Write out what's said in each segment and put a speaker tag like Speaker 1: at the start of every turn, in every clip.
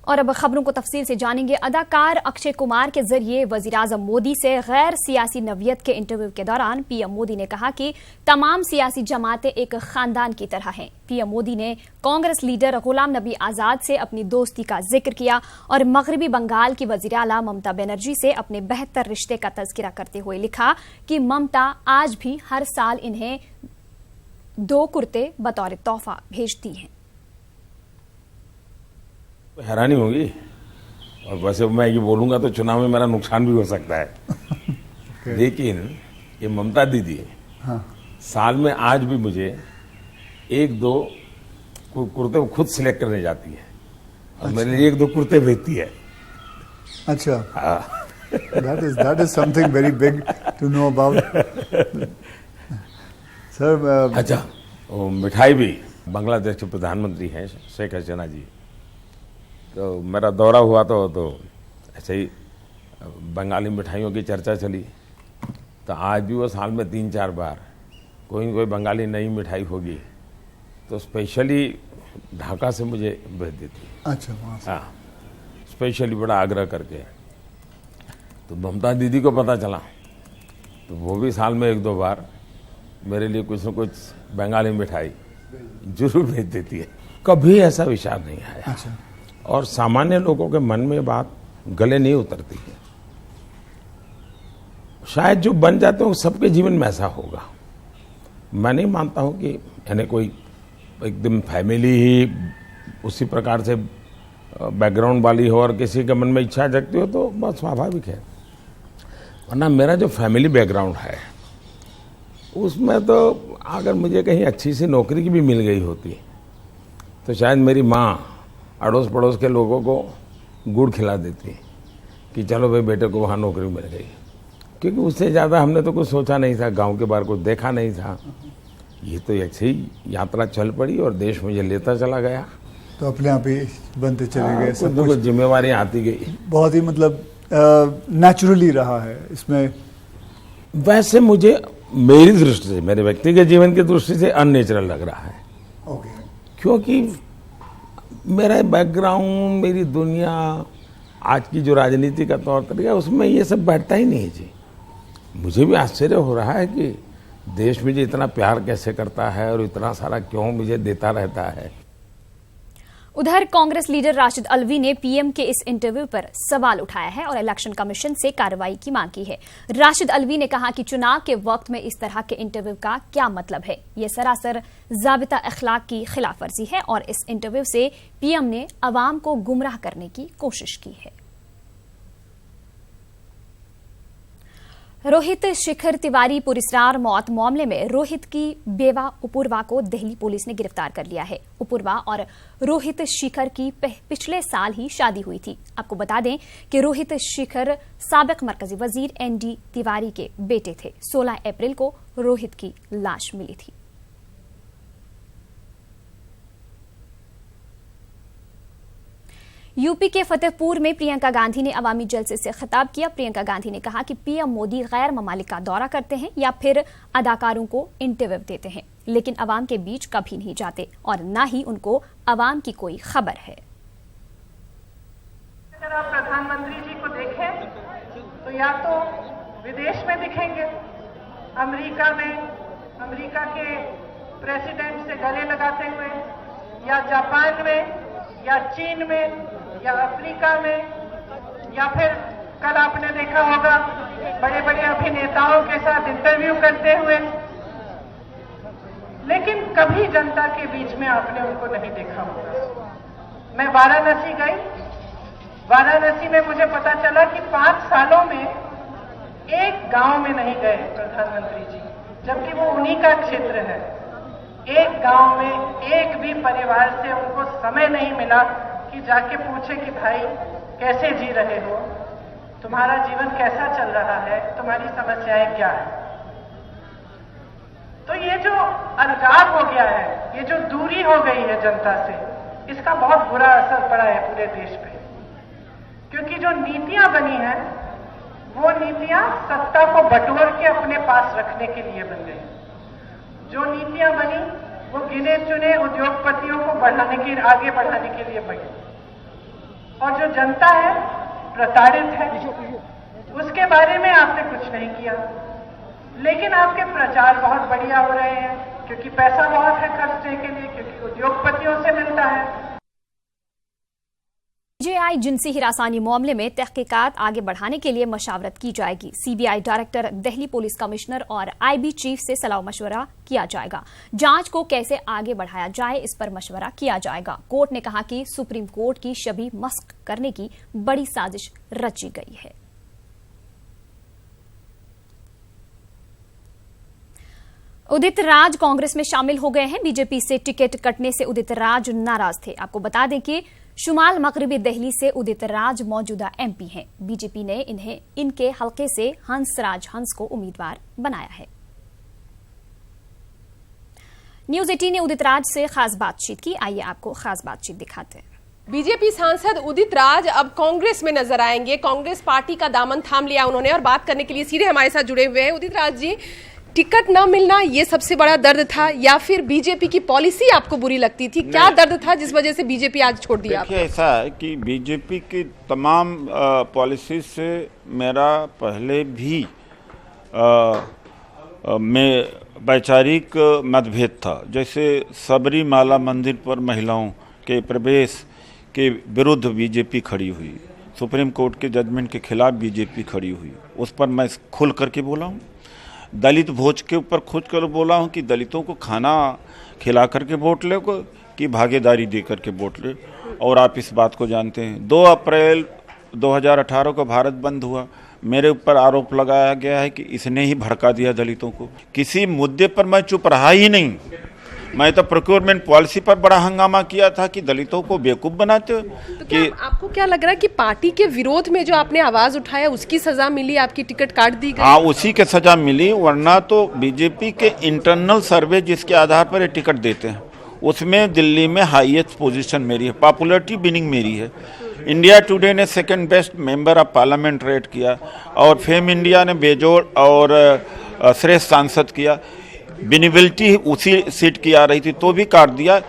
Speaker 1: और अब खबरों को तफसील से जानेंगे। अदाकार अक्षय कुमार के जरिए वजीर-ए-आजम मोदी से गैर सियासी नवियत के इंटरव्यू के दौरान पीएम मोदी ने कहा कि तमाम सियासी जमातें एक खानदान की तरह हैं। पीएम मोदी ने कांग्रेस लीडर गुलाम नबी आजाद से अपनी दोस्ती का जिक्र किया और मगरबी बंगाल की वजीर आला ममता बनर्जी से अपने बेहतर रिश्ते का तज़किरा करते हुए लिखा कि ममता आज भी हर साल इन्हें 2 कुर्ते बतौर तोहफा भेजती हैं।
Speaker 2: हैरानी होगी, और वैसे मैं ये बोलूंगा तो चुनाव में मेरा नुकसान भी हो सकता है। लेकिन ये ममता दीदी साल में आज भी मुझे 1-2 कुर्ते खुद सिलेक्ट करने जाती है और मेरे लिए 1-2 कुर्ते भेजती है।
Speaker 3: अच्छा, that is something very big to know about. Sir
Speaker 2: अच्छा, वो मिठाई भी बांग्लादेश के प्रधानमंत्री हैं शेख हसीना जी, तो मेरा दौरा हुआ तो ऐसे ही बंगाली मिठाइयों की चर्चा चली, तो आज भी वो साल में 3-4 बार कोई न कोई बंगाली नई मिठाई होगी तो स्पेशली ढाका से मुझे भेज देती है।
Speaker 3: अच्छा,
Speaker 2: हाँ, स्पेशली बड़ा आग्रह करके। तो ममता दीदी को पता चला तो वो भी साल में 1-2 बार मेरे लिए कुछ न कुछ बंगाली मिठाई जरूर भेज देती है। कभी ऐसा विचार नहीं आया।
Speaker 3: अच्छा।
Speaker 2: और सामान्य लोगों के मन में बात गले नहीं उतरती है। शायद जो बन जाते हो सबके जीवन में ऐसा होगा। मैं नहीं मानता हूं कि यानी कोई एकदम फैमिली ही उसी प्रकार से बैकग्राउंड वाली हो और किसी के मन में इच्छा जगती हो तो बहुत स्वाभाविक है। वरना मेरा जो फैमिली बैकग्राउंड है उसमें तो अगर मुझे कहीं अच्छी सी नौकरी की भी मिल गई होती तो शायद मेरी माँ अड़ोस पड़ोस के लोगों को गुड़ खिला देती कि चलो भाई बेटे को वहाँ नौकरी मिल गई, क्योंकि उससे ज़्यादा हमने तो कुछ सोचा नहीं था, गांव के बाहर कुछ देखा नहीं था। ये तो ऐसे ही यात्रा चल पड़ी और देश मुझे लेता चला गया,
Speaker 3: तो अपने आप ही बनते चले गए।
Speaker 2: सब कुछ जिम्मेवारी आती गई।
Speaker 3: बहुत ही मतलब नेचुरली रहा है इसमें।
Speaker 2: वैसे मुझे मेरी दृष्टि से, मेरे व्यक्तिगत जीवन की दृष्टि से अननेचुरल लग रहा है।
Speaker 3: ओके।
Speaker 2: क्योंकि मेरा बैकग्राउंड, मेरी दुनिया, आज की जो राजनीति का तौर तरीका, उसमें ये सब बैठता ही नहीं जी। मुझे भी आश्चर्य हो रहा है कि देश मुझे इतना प्यार कैसे करता है और इतना सारा क्यों मुझे देता रहता है।
Speaker 1: उधर कांग्रेस लीडर राशिद अल्वी ने पीएम के इस इंटरव्यू पर सवाल उठाया है और इलेक्शन कमीशन से कार्रवाई की मांग की है। राशिद अल्वी ने कहा कि चुनाव के वक्त में इस तरह के इंटरव्यू का क्या मतलब है, यह सरासर ज़ाबिता अखलाक की खिलाफवर्जी है और इस इंटरव्यू से पीएम ने अवाम को गुमराह करने की कोशिश की है। रोहित शिखर तिवारी पुरस्कार मौत मामले में रोहित की बेवा उपूर्वा को दिल्ली पुलिस ने गिरफ्तार कर लिया है। उपूर्वा और रोहित शिखर की पिछले साल ही शादी हुई थी। आपको बता दें कि रोहित शिखर साबिक मरकजी वजीर एनडी तिवारी के बेटे थे। 16 अप्रैल को रोहित की लाश मिली थी। यूपी के फतेहपुर में प्रियंका गांधी ने अवामी जलसे से खिताब किया। प्रियंका गांधी ने कहा कि पीएम मोदी गैर ममालिक का दौरा करते हैं या फिर अदाकारों को इंटरव्यू देते हैं, लेकिन अवाम के बीच कभी नहीं जाते और न ही उनको अवाम की कोई खबर है।
Speaker 4: अगर आप प्रधानमंत्री जी को देखें तो या तो विदेश में दिखेंगे, अमेरिका में अमेरिका के प्रेसिडेंट से गले लगाते हुए, या जापान में, या चीन में, या अफ्रीका में, या फिर कल आपने देखा होगा बड़े बड़े अभिनेताओं के साथ इंटरव्यू करते हुए, लेकिन कभी जनता के बीच में आपने उनको नहीं देखा होगा। मैं वाराणसी गई, वाराणसी में मुझे पता चला कि 5 सालों में एक गांव में नहीं गए प्रधानमंत्री जी, जबकि वो उन्हीं का क्षेत्र है। एक गांव में एक भी परिवार से उनको समय नहीं मिला कि जाके पूछे कि भाई कैसे जी रहे हो, तुम्हारा जीवन कैसा चल रहा है, तुम्हारी समस्याएं क्या है। तो ये जो अलगाव हो गया है, ये जो दूरी हो गई है जनता से, इसका बहुत बुरा असर पड़ा है पूरे देश पे। क्योंकि जो नीतियां बनी हैं वो नीतियां सत्ता को बटोर के अपने पास रखने के लिए बन गई। जो नीतियां बनी वो गिने चुने उद्योगपतियों को आगे बढ़ाने के लिए बनी। और जो जनता है प्रताड़ित है, उसके बारे में आपने कुछ नहीं किया। लेकिन आपके प्रचार बहुत बढ़िया हो रहे हैं, क्योंकि पैसा बहुत है खर्चने के लिए, क्योंकि उद्योगपतियों से मिलता है।
Speaker 1: सीजेआई जिनसी हिरासानी मामले में तहकीकात आगे बढ़ाने के लिए मशावरत की जाएगी। CBI director, Delhi police commissioner और आईबी चीफ से सलाह मशवरा किया जाएगा। जांच को कैसे आगे बढ़ाया जाए, इस पर मशवरा किया जाएगा। कोर्ट ने कहा कि सुप्रीम कोर्ट की छवि मस्क करने की बड़ी साजिश रची गई है। उदित राज कांग्रेस में शामिल हो गए हैं। बीजेपी से टिकट कटने से उदित राज नाराज थे। आपको बता दें कि शुमाल मगरबी दिल्ली से उदित राज मौजूदा एमपी हैं। बीजेपी ने इन्हें इनके हलके से हंसराज हंस को उम्मीदवार बनाया है। न्यूज 18 ने उदित राज से खास बातचीत की। आइए आपको खास बातचीत दिखाते हैं।
Speaker 5: बीजेपी सांसद उदित राज अब कांग्रेस में नजर आएंगे। कांग्रेस पार्टी का दामन थाम लिया उन्होंने, और बात करने के लिए सीधे हमारे साथ जुड़े हुए हैं। उदित राज जी, टिकट न मिलना ये सबसे बड़ा दर्द था, या फिर बीजेपी की पॉलिसी आपको बुरी लगती थी? क्या दर्द था जिस वजह से बीजेपी आज छोड़ दिया?
Speaker 6: देखिए, ऐसा है कि बीजेपी की तमाम पॉलिसी से मेरा पहले भी में वैचारिक मतभेद था। जैसे सबरीमाला मंदिर पर महिलाओं के प्रवेश के विरुद्ध बीजेपी खड़ी हुई, सुप्रीम कोर्ट के जजमेंट के खिलाफ बीजेपी खड़ी हुई, उस पर मैं खुल करके बोला हूँ। दलित भोज के ऊपर खुद कर बोला हूँ कि दलितों को खाना खिला करके वोट ले कि भागीदारी दे करके वोट ले, और आप इस बात को जानते हैं। 2 अप्रैल 2018 को भारत बंद हुआ, मेरे ऊपर आरोप लगाया गया है कि इसने ही भड़का दिया दलितों को। किसी मुद्दे पर मैं चुप रहा ही नहीं। मैं तो प्रोक्योरमेंट पॉलिसी पर बड़ा हंगामा किया था कि दलितों को बेवकूफ़ बनाते हो।
Speaker 5: तो कि आपको क्या लग रहा है कि पार्टी के विरोध में जो आपने आवाज उठाया उसकी सजा मिली, आपकी टिकट काट दी गई?
Speaker 6: हाँ, उसी के सजा मिली, वरना तो बीजेपी के इंटरनल सर्वे जिसके आधार पर ये टिकट देते हैं, उसमें दिल्ली में हाईएस्ट पोजीशन मेरी है, पॉपुलरिटी विनिंग मेरी है। इंडिया टुडे ने second best member of parliament rate किया, और फेम इंडिया ने बेजोड़ और श्रेष्ठ सांसद किया। विनिबिलिटी उसी सीट की आ रही थी तो भी काट दिया।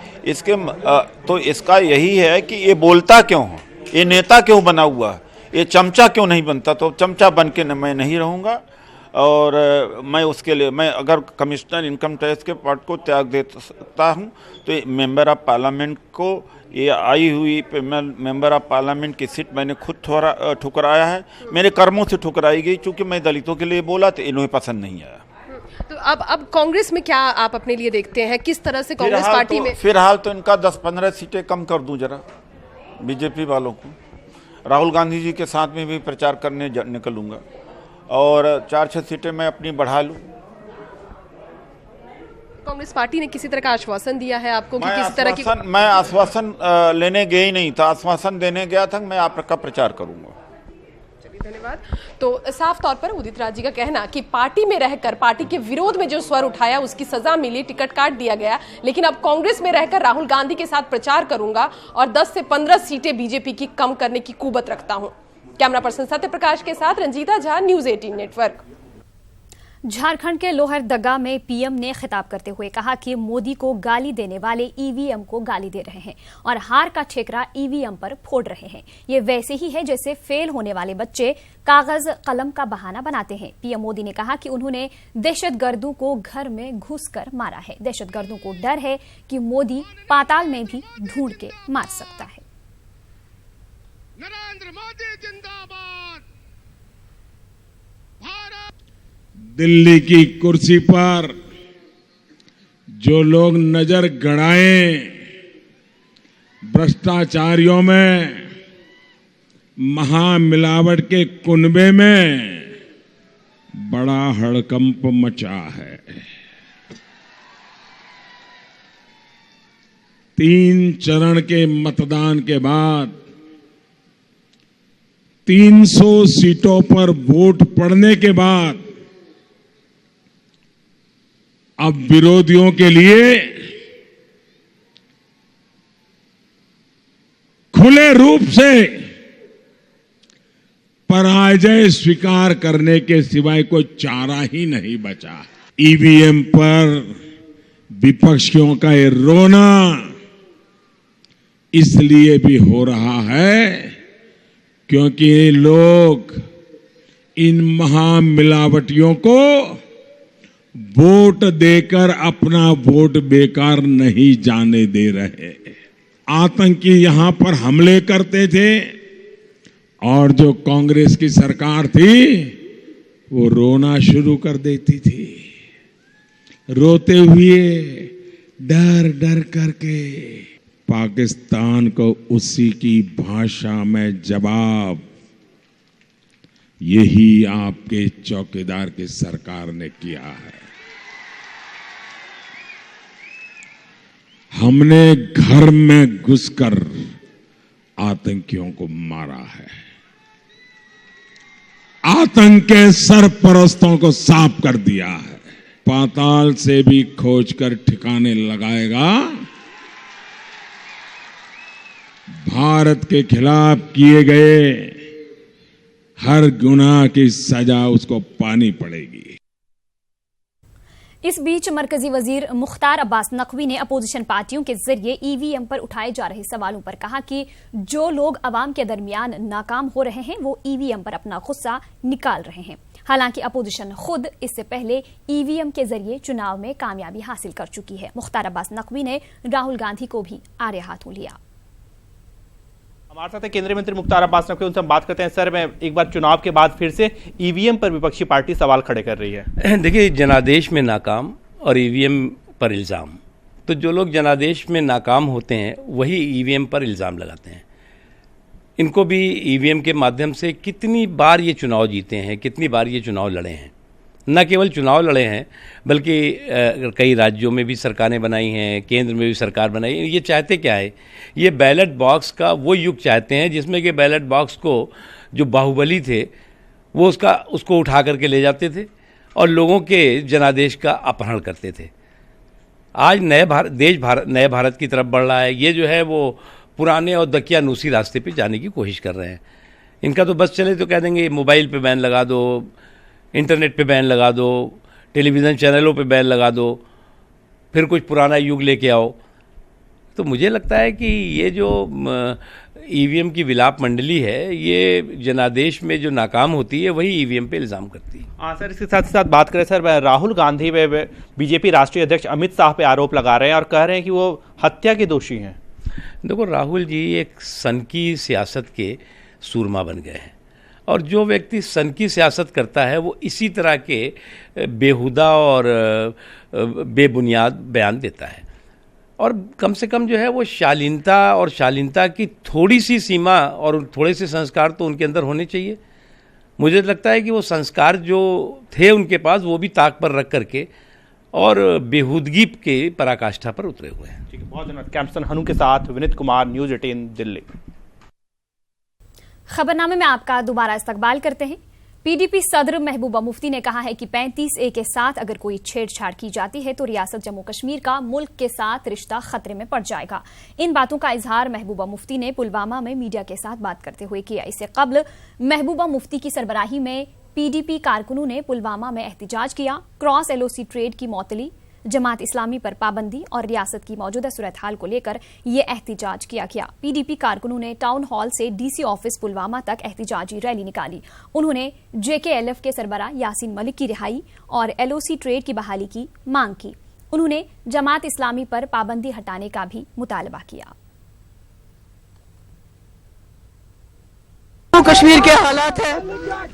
Speaker 6: तो इसका यही है कि ये बोलता क्यों है, ये नेता क्यों बना हुआ है, ये चमचा क्यों नहीं बनता? तो चमचा बन के मैं नहीं रहूँगा, और मैं उसके लिए मैं अगर कमिश्नर इनकम टैक्स के पद को त्याग दे सकता हूँ तो मेंबर ऑफ पार्लियामेंट को, ये आई हुई मेंबर ऑफ पार्लियामेंट की सीट मैंने खुद ठुकराया है। मेरे कर्मों से ठुकराई गई, क्योंकि मैं दलितों के लिए बोला तो इन्हें पसंद नहीं आया।
Speaker 5: तो अब कांग्रेस में क्या आप अपने लिए देखते हैं, किस तरह से कांग्रेस पार्टी में?
Speaker 6: फिलहाल तो इनका 10-15 सीटें कम कर दूं जरा बीजेपी वालों को। राहुल गांधी जी के साथ में भी प्रचार करने निकलूंगा, और 4-6 सीटें मैं अपनी बढ़ा लूं।
Speaker 5: कांग्रेस पार्टी ने किसी तरह का आश्वासन दिया है आपको कि किसी तरह की?
Speaker 6: मैं आश्वासन लेने गया ही नहीं था, आश्वासन देने गया था मैं आपका प्रचार करूंगा।
Speaker 5: धन्यवाद। तो साफ तौर पर उदित राज जी का कहना कि पार्टी में रहकर पार्टी के विरोध में जो स्वर उठाया उसकी सजा मिली, टिकट काट दिया गया, लेकिन अब कांग्रेस में रहकर राहुल गांधी के साथ प्रचार करूंगा और 10 से 15 सीटें बीजेपी की कम करने की कुवत रखता हूं। कैमरा पर्सन सत्य प्रकाश के साथ रंजीता झा, न्यूज 18 नेटवर्क।
Speaker 1: झारखंड के लोहरदगा में पीएम ने खिताब करते हुए कहा कि मोदी को गाली देने वाले ईवीएम को गाली दे रहे हैं और हार का ठेकरा ईवीएम पर फोड़ रहे हैं। ये वैसे ही है जैसे फेल होने वाले बच्चे कागज कलम का बहाना बनाते हैं। पीएम मोदी ने कहा कि उन्होंने दहशतगर्दों को घर में घुसकर मारा है। दहशतगर्दों को डर है कि मोदी पाताल में भी ढूंढ के मार सकता है।
Speaker 7: नरेंद्र मोदी जिंदाबाद।
Speaker 8: दिल्ली की कुर्सी पर जो लोग नजर गड़ाएं भ्रष्टाचारियों में, महामिलावट के कुनबे में बड़ा हड़कंप मचा है। 3 चरण के मतदान के बाद 300 सीटों पर वोट पड़ने के बाद अब विरोधियों के लिए खुले रूप से पराजय स्वीकार करने के सिवाय कोई चारा ही नहीं बचा। ईवीएम पर विपक्षियों का ये रोना इसलिए भी हो रहा है क्योंकि ये लोग इन महामिलावटियों को वोट देकर अपना वोट बेकार नहीं जाने दे रहे। आतंकी यहां पर हमले करते थे और जो कांग्रेस की सरकार थी वो रोना शुरू कर देती थी, रोते हुए डर डर करके पाकिस्तान को उसी की भाषा में जवाब यही आपके चौकीदार की सरकार ने किया है। हमने घर में घुसकर आतंकियों को मारा है, आतंक के सरपरस्तों को साफ कर दिया है, पाताल से भी खोजकर ठिकाने लगाएगा। भारत के खिलाफ किए गए हर गुनाह की सजा उसको पानी पड़ेगी।
Speaker 1: इस बीच मरकजी वजीर मुख्तार अब्बास नकवी ने अपोजिशन पार्टियों के जरिए ईवीएम पर उठाए जा रहे सवालों पर कहा कि जो लोग अवाम के दरमियान नाकाम हो रहे हैं वो ईवीएम पर अपना गुस्सा निकाल रहे हैं। हालांकि अपोजिशन खुद इससे पहले ईवीएम के जरिए चुनाव में कामयाबी हासिल कर चुकी है। मुख्तार अब्बास नकवी ने राहुल गांधी को भी आड़े हाथों लिया।
Speaker 9: हमारे साथ केंद्रीय मंत्री मुख्तार अब्बास नकवी, उनसे हम बात करते हैं। सर, मैं एक बार चुनाव के बाद फिर से ईवीएम पर विपक्षी पार्टी सवाल खड़े कर रही है।
Speaker 10: देखिए, जनादेश में नाकाम और ईवीएम पर इल्ज़ाम, तो जो लोग जनादेश में नाकाम होते हैं वही ईवीएम पर इल्ज़ाम लगाते हैं। इनको भी ईवीएम के माध्यम से कितनी बार ये चुनाव जीते हैं, कितनी बार ये चुनाव लड़े हैं। न केवल चुनाव लड़े हैं बल्कि कई राज्यों में भी सरकारें बनाई हैं, केंद्र में भी सरकार बनाई है। ये चाहते क्या है? ये बैलेट बॉक्स का वो युग चाहते हैं जिसमें कि बैलेट बॉक्स को जो बाहुबली थे वो उसको उठा करके ले जाते थे और लोगों के जनादेश का अपहरण करते थे। आज नए भारत की तरफ बढ़ रहा है। ये जो है वो पुराने और दकियानूसी रास्ते पे जाने की कोशिश कर रहे हैं। इनका तो बस चले तो कह देंगे मोबाइल पे बैन लगा दो, इंटरनेट पे बैन लगा दो, टेलीविज़न चैनलों पे बैन लगा दो, फिर कुछ पुराना युग लेके आओ। तो मुझे लगता है कि ये जो ईवीएम की विलाप मंडली है, ये जनादेश में जो नाकाम होती है वही ईवीएम पे इल्ज़ाम करती है।
Speaker 9: हाँ सर, इसके साथ साथ बात करें सर, राहुल गांधी वे बीजेपी राष्ट्रीय अध्यक्ष अमित शाह पे आरोप लगा रहे हैं और कह रहे हैं कि वो हत्या के दोषी हैं।
Speaker 10: देखो, राहुल जी एक सन की सियासत के सूरमा बन गए हैं और जो व्यक्ति सन की सियासत करता है वो इसी तरह के बेहुदा और बेबुनियाद बयान देता है। और कम से कम जो है वो शालीनता की थोड़ी सी सीमा और थोड़े से संस्कार तो उनके अंदर होने चाहिए। मुझे लगता है कि वो संस्कार जो थे उनके पास वो भी ताक पर रख करके और बेहूदगी के पराकाष्ठा पर उतरे हुए हैं।
Speaker 9: ठीक है, बहुत धन्यवाद। कैंपसन हनु के साथ विनीत कुमार, न्यूज़ 18 दिल्ली।
Speaker 1: खबरनामे में आपका दोबारा इस्तकबाल करते हैं। पीडीपी सदर महबूबा मुफ्ती ने कहा है कि 35A के साथ अगर कोई छेड़छाड़ की जाती है तो रियासत जम्मू कश्मीर का मुल्क के साथ रिश्ता खतरे में पड़ जाएगा। इन बातों का इजहार महबूबा मुफ्ती ने पुलवामा में मीडिया के साथ बात करते हुए किया। इससे कबल महबूबा मुफ्ती की सरबराही में पीडीपी कारकुनों ने पुलवामा में एहतिजाज किया। क्रॉस LOC ट्रेड की मौतली, जमात इस्लामी पर पाबंदी और रियासत की मौजूदा सूरत हाल को लेकर यह एहतिजाज किया गया। पीडीपी कारकुनों ने टाउन हॉल से डीसी ऑफिस पुलवामा तक एहतिजाजी रैली निकाली। उन्होंने JKLF के सरबराह यासीन मलिक की रिहाई और LOC ट्रेड की बहाली की मांग की। उन्होंने जमात इस्लामी पर पाबंदी हटाने का भी मुतालबा किया।
Speaker 11: कश्मीर के हालात है,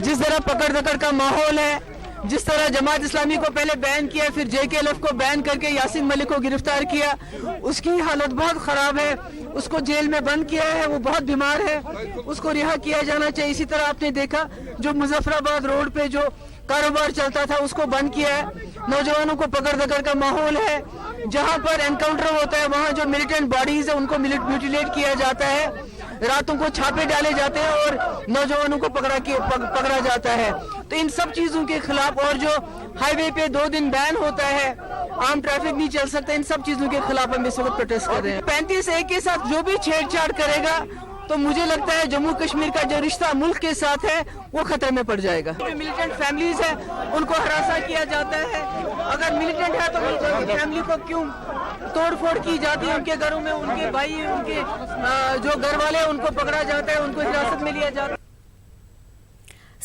Speaker 11: जिस तरह पकड़ दकड़ का माहौल है, जिस तरह जमात इस्लामी को पहले बैन किया, फिर JKLF को बैन करके यासीन मलिक को गिरफ्तार किया, उसकी हालत बहुत खराब है। उसको जेल में बंद किया है, वो बहुत बीमार है, उसको रिहा किया जाना चाहिए। इसी तरह आपने देखा जो मुजफ्फराबाद रोड पे जो कारोबार चलता था उसको बंद किया है। नौजवानों को पकड़ दकड़ का माहौल है, जहां पर एनकाउंटर होता है वहां जो मिलिटेंट बॉडीज है उनको म्यूटिलेट किया जाता है, रातों को छापे डाले जाते हैं और नौजवानों को पकड़ा जाता है। तो इन सब चीजों के खिलाफ, और जो हाईवे पे 2 दिन बैन होता है, आम ट्रैफिक नहीं चल सकता, इन सब चीजों के खिलाफ हम इस वक्त प्रोटेस्ट कर रहे हैं। 35A के साथ जो भी छेड़छाड़ करेगा तो मुझे लगता है जम्मू कश्मीर का जो रिश्ता मुल्क के साथ है वो खतरे में पड़ जाएगा। मिलिटेंट फैमिलीज है उनको हरासा किया जाता है। अगर मिलिटेंट है तो मिलिटेंट फैमिली को क्यों तोड़फोड़ की जाती है? उनके घरों में उनके भाई, उनके जो घर वाले उनको पकड़ा जाता है, उनको हिरासत में लिया जाता है।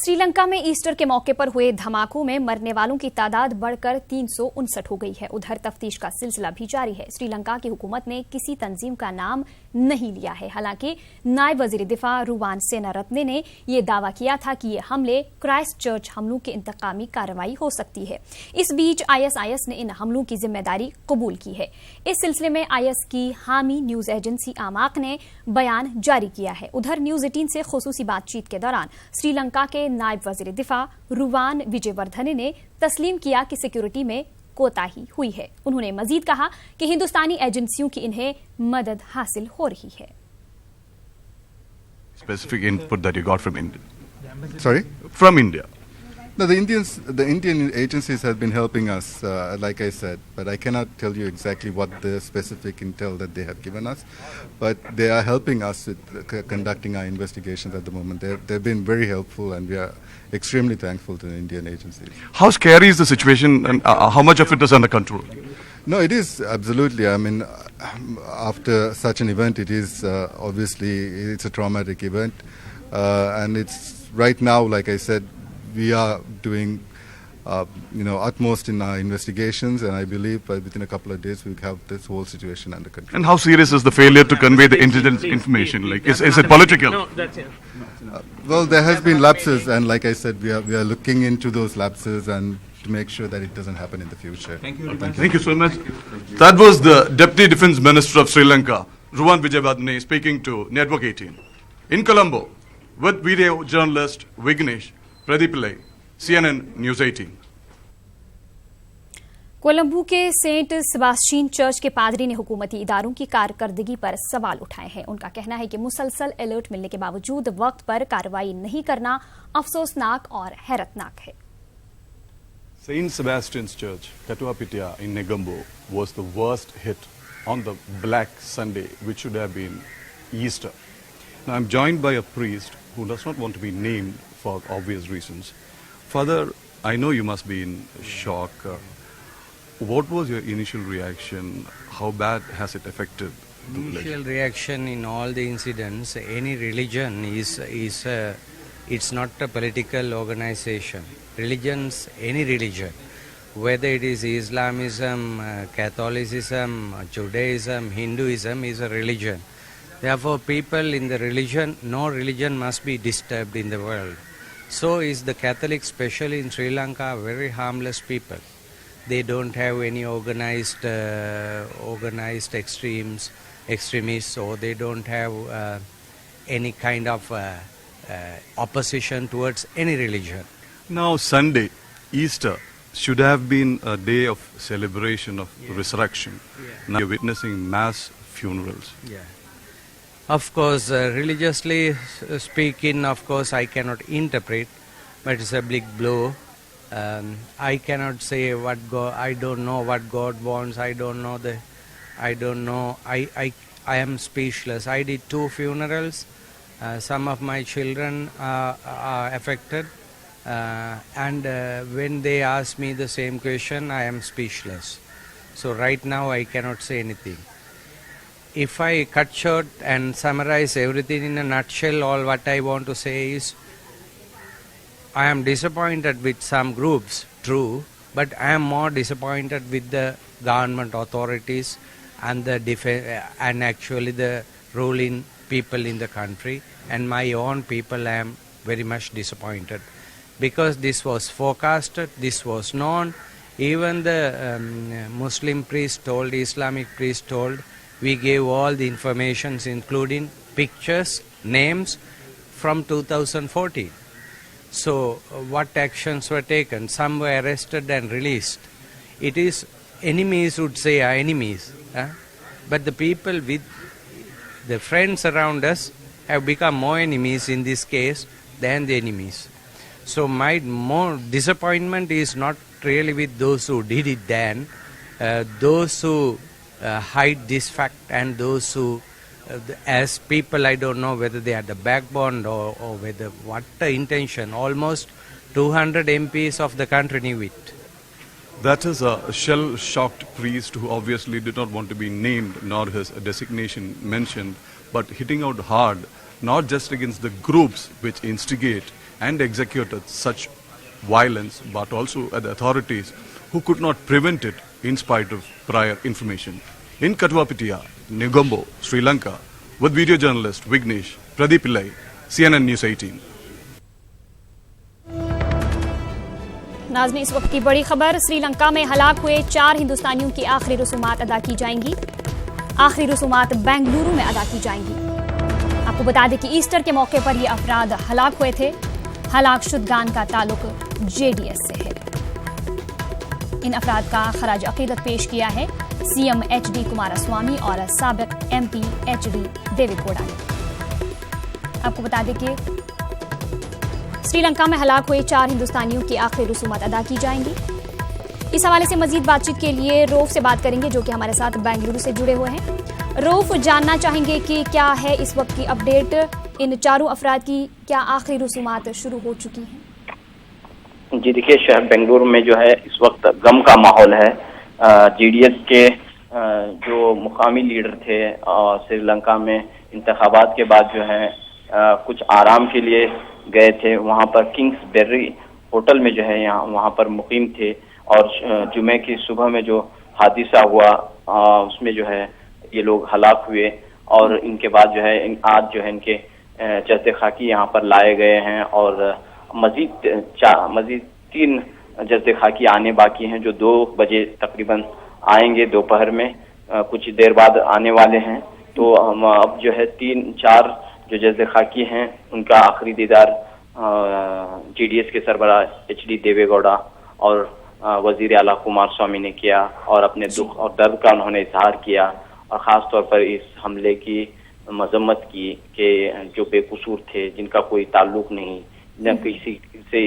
Speaker 1: श्रीलंका में ईस्टर के मौके पर हुए धमाकों में मरने वालों की तादाद बढ़कर 359 हो गई है। उधर तफ्तीश का सिलसिला भी जारी है। श्रीलंका की हुकूमत ने किसी तंजीम का नाम नहीं लिया है। हालांकि नायब वजीर दिफा रुवान सेनारत्ने ने यह दावा किया था कि ये हमले क्राइस्ट चर्च हमलों की इंतकामी कार्रवाई हो सकती है। इस बीच ISIS ने इन हमलों की जिम्मेदारी कबूल की है। इस सिलसिले में IS की हामी न्यूज एजेंसी आमाक ने बयान जारी किया है। उधर न्यूज 18 से खुसूसी बातचीत के दौरान श्रीलंका के नायब वजीर दिफा रुवान विजयवर्धने ने तस्लीम किया कि सिक्योरिटी में कोताही हुई है। उन्होंने मजीद कहा कि हिंदुस्तानी एजेंसियों की इन्हें मदद हासिल हो रही है।
Speaker 12: Specific input that you got from India?
Speaker 3: Sorry?
Speaker 12: From India.
Speaker 3: No, the Indian agencies have been helping us, like I said, but I cannot tell you exactly what the specific intel that they have given us. But they are helping us with conducting our investigations at the moment. They've been very helpful, and we are extremely thankful to the Indian agencies.
Speaker 12: How scary is the situation, and how much of it is under control?
Speaker 3: No, it is absolutely. I mean, after such an event, it is obviously it's a traumatic event, and it's right now, like I said, we are doing, utmost in our investigations, and I believe within a couple of days we'll have this whole situation under control.
Speaker 12: And how serious is the failure to convey the intelligence information? Like, is it political?
Speaker 11: No, that's it.
Speaker 3: Well, there has been lapses, and like I said, we are looking into those lapses and to make sure that it doesn't happen in the future.
Speaker 12: Thank you. Thank you so much. That was the Deputy Defence Minister of Sri Lanka, Ruwan Vijayवर्धने, speaking to Network 18. In Colombo, with video journalist Vignesh Pradipillai, CNN News 18.
Speaker 1: Colombo के Saint Sebastian church के पादरी ने हुकूमती इदारों की कारकर्दगी पर सवाल उठाए हैं। उनका कहना है कि मुसलसल अलर्ट मिलने के बावजूद वक्त पर कार्रवाई नहीं करना अफसोसनाक और हैरतनाक है।
Speaker 13: Saint Sebastian's Church, Katuapitiya in Negombo, was the worst hit on the Black Sunday, which should have been Easter. Now, I'm joined by a priest who does not want to be named for obvious reasons. Father, I know you must be in shock. What was your initial reaction? How bad has it affected the village?
Speaker 14: Initial reaction in all the incidents, any religion it's not a political organization. Religions, any religion, whether it is Islamism, Catholicism, Judaism, Hinduism, is a religion. Therefore, people in the religion, no religion must be disturbed in the world. So is the Catholics, especially in Sri Lanka, very harmless people. They don't have any organized extremists, or they don't have any kind of opposition towards any religion.
Speaker 13: Now, Sunday, Easter, should have been a day of celebration of resurrection.
Speaker 14: Yeah.
Speaker 13: Now you're witnessing mass funerals.
Speaker 14: Yeah. Of course, religiously speaking, of course, I cannot interpret, but it's a big blow. I cannot say what God. I don't know what God wants. I don't know. I am speechless. I did 2 funerals. Some of my children are affected, and when they ask me the same question, I am speechless. So right now I cannot say anything. If I cut short and summarize everything in a nutshell, all what I want to say is, I am disappointed with some groups, true, but I am more disappointed with the government authorities and and actually the ruling people in the country, and my own people. I am very much disappointed because this was forecasted, this was known. Even the Muslim priest told, Islamic priest told, we gave all the informations including pictures, names from 2014. So what actions were taken? Some were arrested and released. It is, enemies would say are enemies, but the people with the friends around us have become more enemies in this case than the enemies. So my more disappointment is not really with those who did it then, those who hide this fact, and those who, as people, I don't know whether they had the backbone or whether what the intention. Almost 200 MPs of the country knew it.
Speaker 13: That is a shell-shocked priest who obviously did not want to be named nor his designation mentioned, but hitting out hard, not just against the groups which instigate and executed such violence, but also at the authorities who could not prevent it in spite of prior information. In Katuapitiya, Negombo, Sri Lanka, with video journalist Vignesh, Pradeep Pillai, CNN News 18.
Speaker 1: नाज़रीन, इस वक्त की बड़ी खबर, श्रीलंका में हलाक हुए 4 हिंदुस्तानियों की आखिरी रसूमात अदा की जाएंगी। आखिरी रसूमात बेंगलुरु में अदा की जाएंगी। आपको बता दें कि ईस्टर के मौके पर ये अफराद हलाक हुए थे। हलाक शुदगान का ताल्लुक जेडीएस से है। इन अफराद का खराज अकीदत पेश किया है सीएम एचडी कुमारस्वामी और साबिक एमपी एचडी देवेगौड़ा ने। आपको बता दें कि श्रीलंका में हलाक हुए 4 हिंदुस्तानियों की आखिरी रसूमात अदा की जाएंगी। इस हवाले से मजीद बातचीत के लिए रऊफ से बात करेंगे, जो कि हमारे साथ बेंगलुरु से जुड़े हुए हैं। रऊफ, जानना चाहेंगे कि क्या है इस वक्त की अपडेट, इन 4 अफराद की क्या आखिरी रसूमात शुरू हो चुकी हैं?
Speaker 15: जी देखिए, शहर बेंगलुरु में जो है इस वक्त गम का माहौल है। जेडीएस के जो मुकामी लीडर थे श्रीलंका में इंतखाबात के बाद जो है कुछ आराम के लिए गए थे। वहां पर किंग्स बेरी होटल में जो है वहां पर मुकीम थे और जुमे की सुबह में जो हादसा हुआ उसमें जो है ये लोग हलाक हुए और इनके बाद जो है आज जो है इनके जस्ते खाकी यहाँ पर लाए गए हैं और मजीद 3 जस्ते खाकी आने बाकी हैं, जो 2 बजे तकरीबन आएंगे दोपहर में, कुछ देर बाद आने वाले हैं। तो अब जो है 3-4 जो जस्ते खाकी हैं उनका आखिरी दीदार जेडीएस के सरबराह एचडी देवेगौड़ा और वजीर आला कुमारस्वामी ने किया और अपने दुख और दर्द का उन्होंने इजहार किया और ख़ास तौर पर इस हमले की मजम्मत की कि जो बेकसूर थे, जिनका कोई ताल्लुक नहीं, न किसी से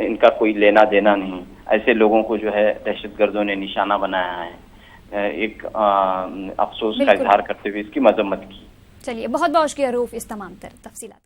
Speaker 15: इनका कोई लेना देना नहीं, ऐसे लोगों को जो है दहशतगर्दों ने निशाना बनाया है। एक अफसोस का इजहार करते हुए इसकी मजम्मत की।
Speaker 1: चलिए, बहुत बहुत शुक्रिया रऊफ इस तमाम तफसीलात।